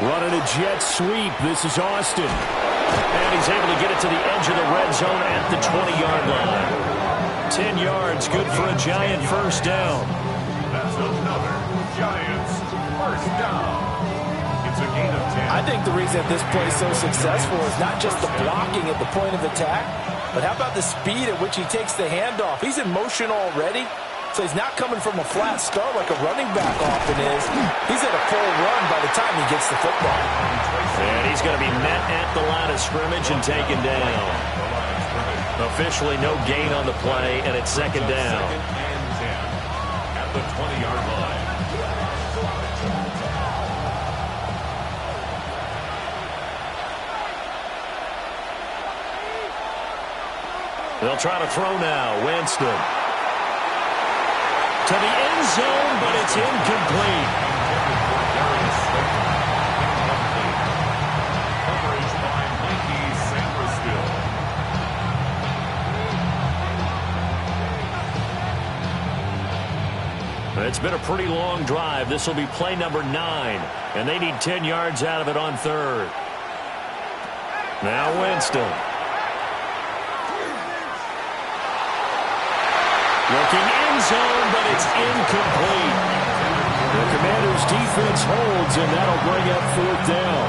Running a jet sweep. This is Austin. And he's able to get it to the edge of the red zone at the 20-yard line. 10 yards, good for a Giant first down. That's another Giants first down. It's a gain of 10. I think the reason that this play is so successful is not just the blocking at the point of attack, but how about the speed at which he takes the handoff? He's in motion already. So he's not coming from a flat start like a running back often is. He's at a full run by the time he gets the football. And he's going to be met at the line of scrimmage and taken down. Officially no gain on the play, and it's second down. At the 20-yard line. They'll try to throw now. Winston. To the end zone, but it's incomplete. Coverage by Mikey Sandersville. It's been a pretty long drive. This will be play number 9, and they need 10 yards out of it on third. Now Winston. Looking end zone, but it's incomplete. The Commanders' defense holds, and that'll bring up fourth down.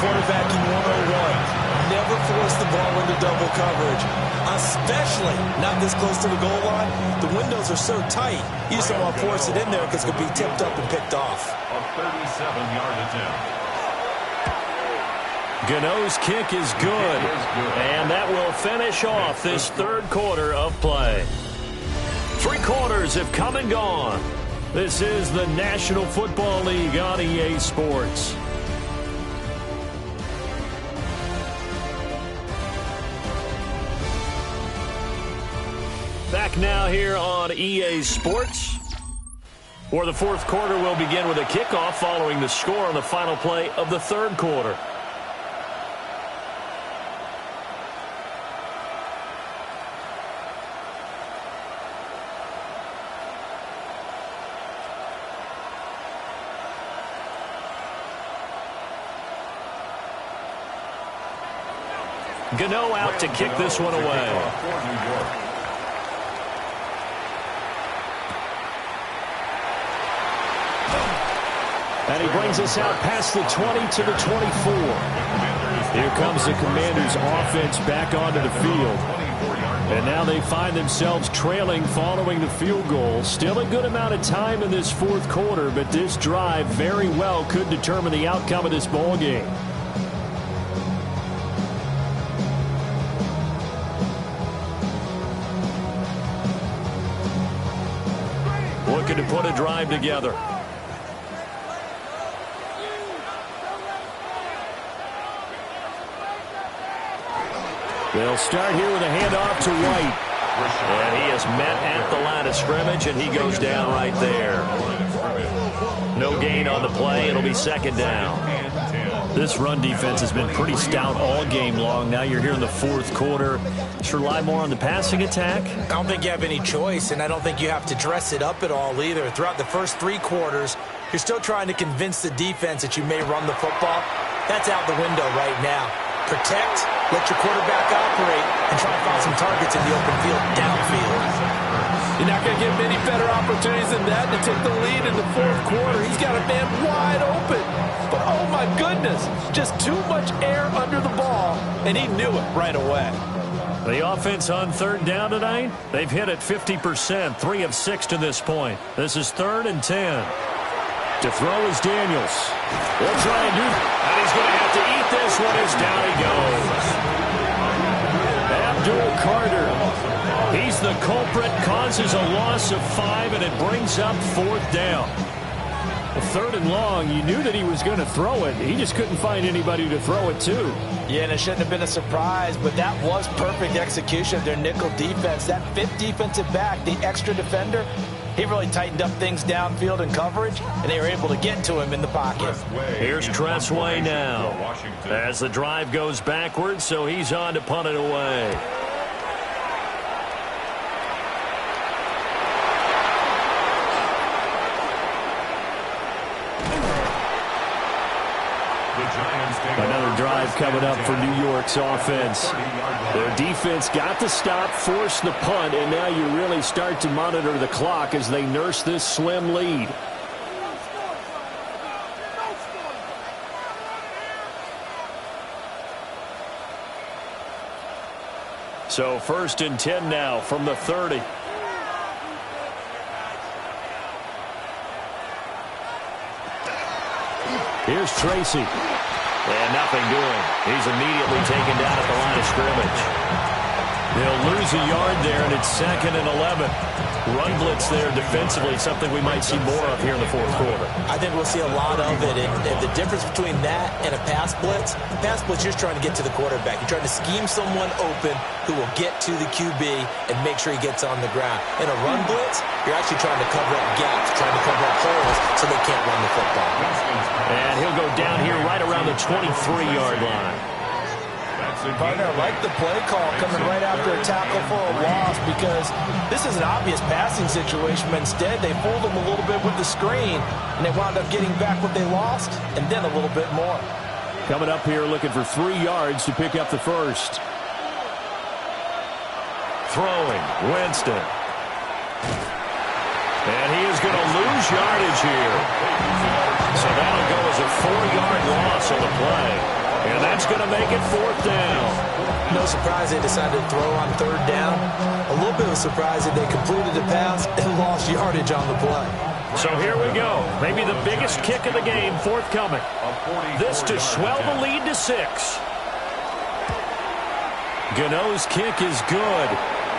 Quarterbacking 101. Never force the ball into double coverage, especially not this close to the goal line. The windows are so tight, you just don't want to force it in there because it could be tipped up and picked off. A 37-yard attempt. Gano's kick is good, and that will finish off this third quarter of play. 3 quarters have come and gone. This is the National Football League on EA Sports. Back now here on EA Sports, where the fourth quarter will begin with a kickoff following the score on the final play of the third quarter. Gano out to kick this one away. And he brings us out past the 20 to the 24. Here comes the Commanders' offense back onto the field. And now they find themselves trailing following the field goal. Still a good amount of time in this fourth quarter, but this drive very well could determine the outcome of this ball game. Looking to put a drive together. They'll start here with a handoff to White. And he is met at the line of scrimmage, and he goes down right there. No gain on the play. It'll be second down. This run defense has been pretty stout all game long. Now you're here in the fourth quarter. Just rely more on the passing attack. I don't think you have any choice, and I don't think you have to dress it up at all either. Throughout the first 3 quarters, you're still trying to convince the defense that you may run the football. That's out the window right now. Protect, let your quarterback operate, and try to find some targets in the open field downfield. You're not going to get many better opportunities than that to take the lead in the fourth quarter. He's got a man wide open. But, oh, my goodness, just too much air under the ball, and he knew it right away. The offense on third down tonight, they've hit it 50%, 3 of 6 to this point. This is 3rd and 10. To throw is Daniels. They'll try and do it. And he's going to have to eat this one as down he goes. Abdul Carter. He's the culprit, causes a loss of 5, and it brings up 4th down. Well, 3rd and long, you knew that he was going to throw it. He just couldn't find anybody to throw it to. Yeah, and it shouldn't have been a surprise, but that was perfect execution of their nickel defense. That 5th defensive back, the extra defender, he really tightened up things downfield in coverage, and they were able to get to him in the pocket. Here's Tressway now as the drive goes backwards, so he's on to punt it away. Another drive coming up for New York's offense. Their defense got the stop, forced the punt, and now you really start to monitor the clock as they nurse this slim lead. So 1st and 10 now from the 30. Here's Tracy. And nothing doing. He's immediately taken down at the line of scrimmage. They'll lose a yard there, and it's 2nd and 11. Run blitz there defensively, something we might see more of here in the 4th quarter. I think we'll see a lot of it. And the difference between that and a pass blitz, you're just trying to get to the quarterback. You're trying to scheme someone open who will get to the QB and make sure he gets on the ground. In a run blitz, you're actually trying to cover up gaps, trying to cover up holes so they can't run the football. And he'll go down here right around the 23-yard line. Partner, I like the play call coming right after a tackle for a loss because this is an obvious passing situation, but instead they fooled them a little bit with the screen, and they wound up getting back what they lost and then a little bit more. Coming up here looking for 3 yards to pick up the first. Throwing, Winston. And he is going to lose yardage here. So that'll go as a 4-yard loss on the play. And that's going to make it 4th down. No surprise they decided to throw on 3rd down. A little bit of a surprise that they completed the pass and lost yardage on the play. So here we go. Maybe the biggest kick of the game forthcoming. This to swell the lead to 6. Gano's kick is good.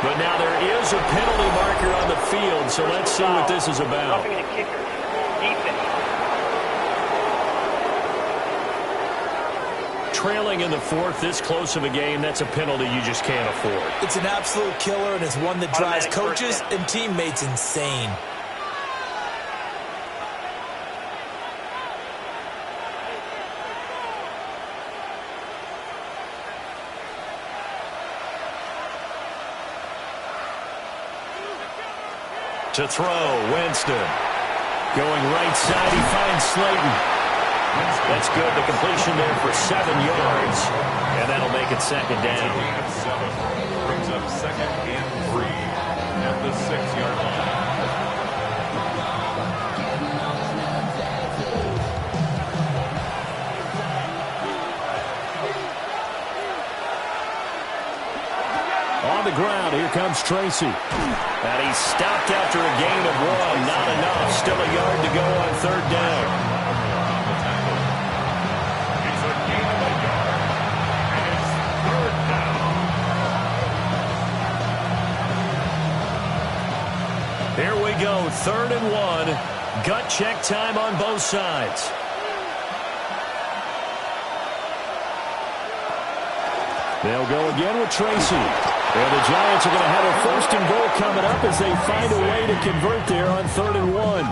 But now there is a penalty marker on the field, so let's see what this is about. Trailing in the 4th, this close of a game, that's a penalty you just can't afford. It's an absolute killer, and it's one that drives coaches and teammates insane. To throw, Winston. Going right side, he finds Slayton. That's good. The completion there for 7 yards. And that'll make it 2nd down. Brings up 2nd and 3 at the 6-yard line. On the ground, here comes Tracy. And he's stopped after a gain of 1. Not enough. Still a yard to go on 3rd down. Here we go, 3rd and 1. Gut check time on both sides. They'll go again with Tracy. And the Giants are going to have a 1st and goal coming up as they find a way to convert there on 3rd and 1.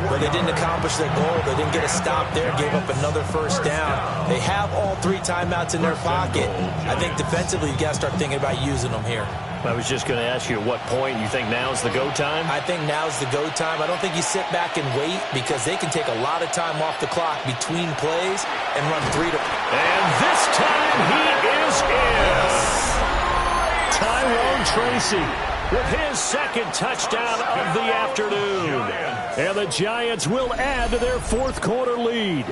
But they didn't accomplish their goal. They didn't get a stop there, gave up another 1st down. They have all 3 timeouts in their pocket. I think defensively, you've got to start thinking about using them here. I was just going to ask you at what point you think now's the go time? I think now's the go time. I don't think you sit back and wait because they can take a lot of time off the clock between plays and run 3 to... And this time he is in. Tyrone Tracy with his 2nd touchdown of the afternoon. And the Giants will add to their 4th quarter lead.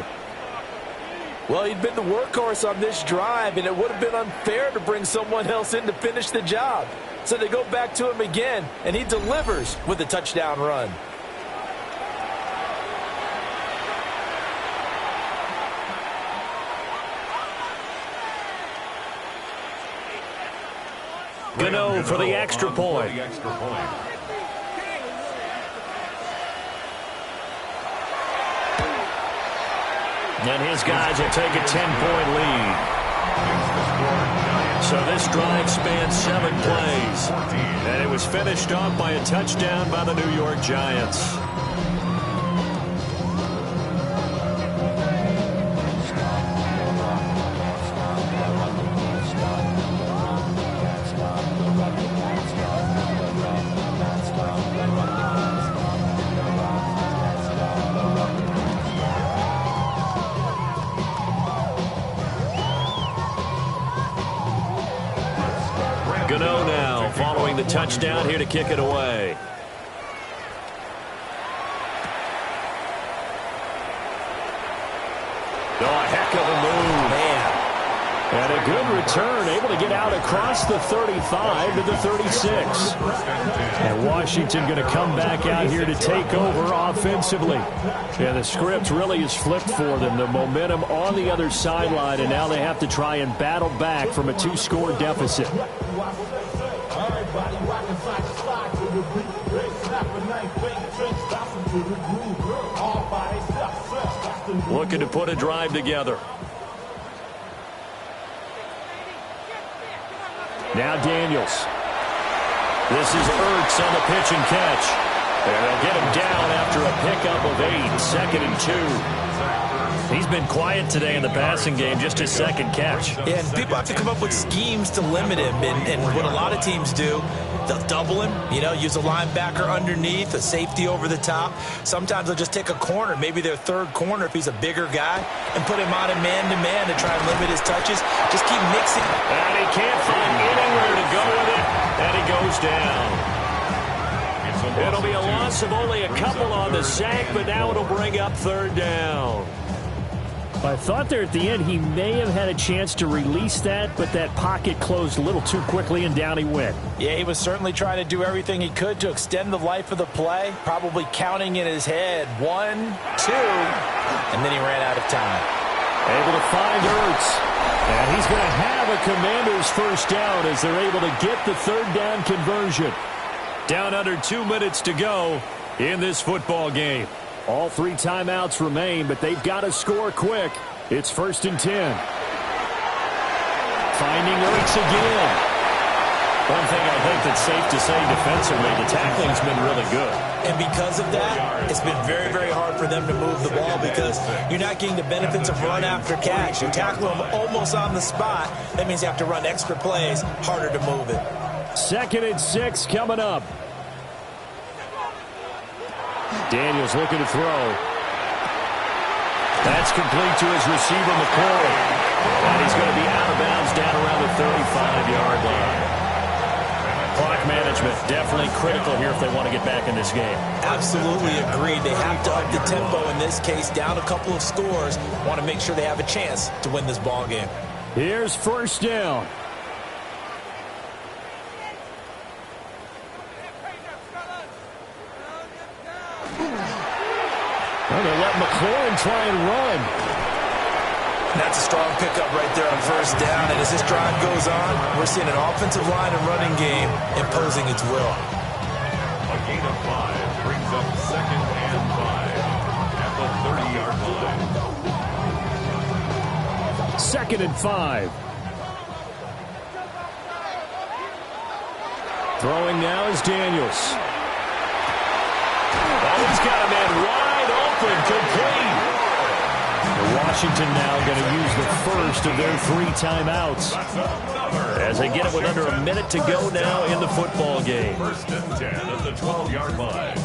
Well, he'd been the workhorse on this drive, and it would have been unfair to bring someone else in to finish the job. So they go back to him again, and he delivers with a touchdown run. Gano for the extra point. And his guys will take a 10-point lead. So this drive spans 7 plays. And it was finished off by a touchdown by the New York Giants. the touchdown here to kick it away. Oh, a heck of a move. Man. And a good return, able to get out across the 35 to the 36. And Washington going to come back out here to take over offensively. And the script really is flipped for them. The momentum on the other sideline, and now they have to try and battle back from a 2-score deficit. Looking to put a drive together. Now Daniels. This is Ertz on the pitch and catch. And they'll get him down after a pickup of 8, 2nd and 2. He's been quiet today in the passing game, just his second catch. Yeah, and people have to come up with schemes to limit him. And what a lot of teams do, they'll double him, use a linebacker underneath, a safety over the top. Sometimes they'll just take a corner, maybe their third corner if he's a bigger guy, and put him on a man-to-man to try and limit his touches. Just keep mixing. And he can't find anywhere to go with it, and he goes down. It'll be a loss of only a couple on the sack, but now it'll bring up 3rd down. I thought there at the end he may have had a chance to release that, but that pocket closed a little too quickly, and down he went. Yeah, he was certainly trying to do everything he could to extend the life of the play, probably counting in his head 1, 2, and then he ran out of time. Able to find Ertz. And he's going to have a Commanders first down as they're able to get the 3rd down conversion. Down under 2 minutes to go in this football game. All 3 timeouts remain, but they've got to score quick. It's 1st and 10. Finding Ertz again. One thing I think that's safe to say defensively, the tackling's been really good. And because of that, it's been very, very hard for them to move the ball because you're not getting the benefits of run after catch. You tackle them almost on the spot. That means you have to run extra plays, harder to move it. 2nd and 6 coming up. Daniels looking to throw. That's complete to his receiver, McCoy. And he's going to be out of bounds down around the 35-yard line. Clock management definitely critical here if they want to get back in this game. Absolutely agreed. They have to up the tempo in this case, down a couple of scores. Want to make sure they have a chance to win this ball game. Here's 1st down. Well, they let McLaurin try and run. That's a strong pickup right there on 1st down. And as this drive goes on, we're seeing an offensive line and running game imposing its will. A gain of 5 brings up 2nd and 5 at the 30-yard line. 2nd and 5. Throwing now is Daniels. Oh, he's got a man wide open, complete. Washington now going to use the first of their 3 timeouts as they get it with under a minute to go now in the football game. 1st and 10 at the 12-yard line.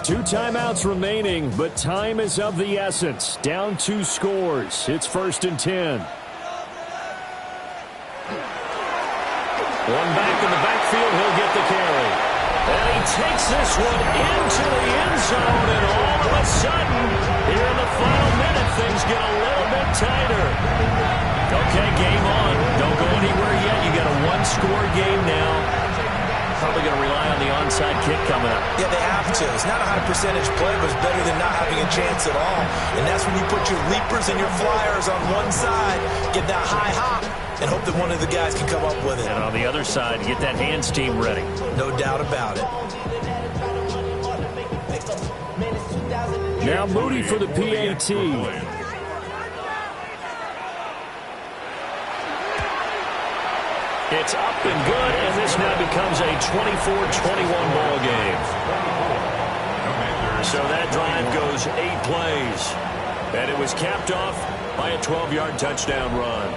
Two timeouts remaining, but time is of the essence. Down 2 scores. It's 1st and 10. One back in the backfield, he'll get the carry. And he takes this one into the end zone, and all of a sudden, here in the final minute, things get a little bit tighter. Okay, game on. Don't go anywhere yet. You got a 1-score game now. Probably going to rely on the onside kick coming up. Yeah, they have to. It's not a high percentage play, but it's better than not having a chance at all. And that's when you put your leapers and your flyers on one side, get that high hop, and hope that one of the guys can come up with it. And on the other side, get that hands team ready. No doubt about it. Now Moody for the PAT. It's up and good, and this now becomes a 24-21 ball game. So that drive goes 8 plays, and it was capped off by a 12-yard touchdown run.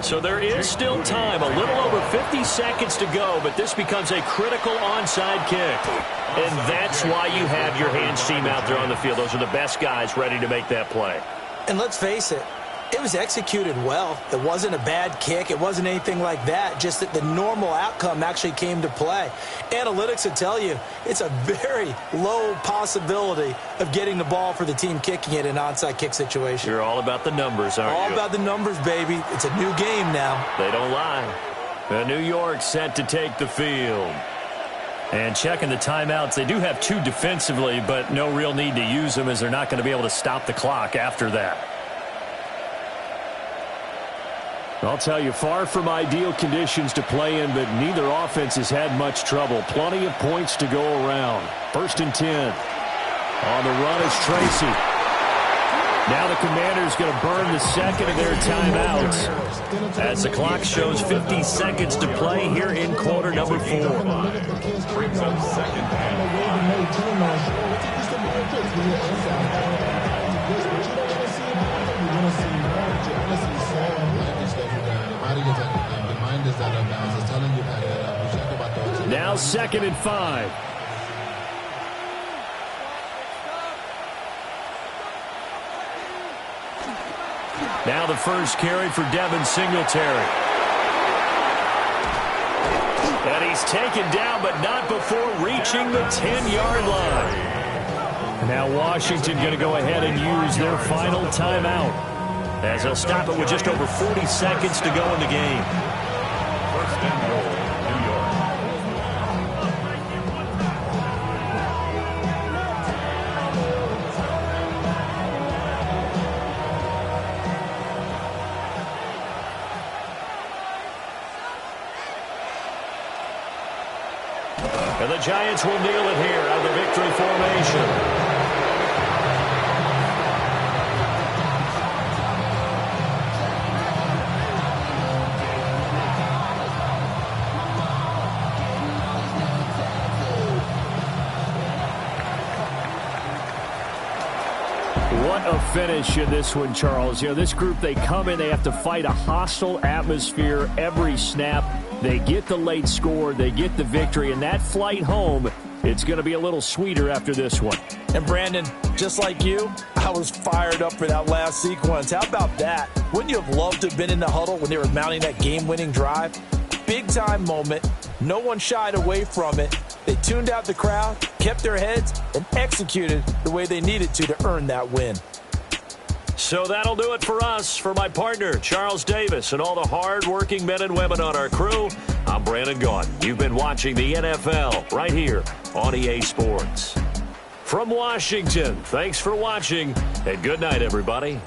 So there is still time, a little over 50 seconds to go, but this becomes a critical onside kick. And that's why you have your hands team out there on the field. Those are the best guys ready to make that play. And let's face it, it was executed well. It wasn't a bad kick. It wasn't anything like that, just that the normal outcome actually came to play. Analytics will tell you it's a very low possibility of getting the ball for the team kicking it in an onside kick situation. You're all about the numbers, aren't you? All about the numbers, baby. It's a new game now. They don't lie. New York set to take the field. And checking the timeouts, they do have 2 defensively, but no real need to use them as they're not going to be able to stop the clock after that. I'll tell you, far from ideal conditions to play in, but neither offense has had much trouble. Plenty of points to go around. 1st and 10. On the run is Tracy. Now the Commanders going to burn the second of their timeouts as the clock shows 50 seconds to play here in quarter number 4. Brings up second down. Now 2nd and 5. Now the first carry for Devin Singletary. And he's taken down, but not before reaching the 10-yard line. Now Washington going to go ahead and use their final timeout, as they'll stop it with just over 40 seconds to go in the game. 1st and goal, New York. And the Giants will kneel it here out of the victory formation. What a finish in this one, Charles. You know, this group, they come in, they have to fight a hostile atmosphere every snap. They get the late score, they get the victory, and that flight home, it's going to be a little sweeter after this one. And Brandon, just like you, I was fired up for that last sequence. How about that? Wouldn't you have loved to have been in the huddle when they were mounting that game-winning drive? Big-time moment. No one shied away from it. They tuned out the crowd, kept their heads, and executed the way they needed to earn that win. So that'll do it for us. For my partner, Charles Davis, and all the hard-working men and women on our crew, I'm Brandon Gaudin. You've been watching the NFL right here on EA Sports. From Washington, thanks for watching, and good night, everybody.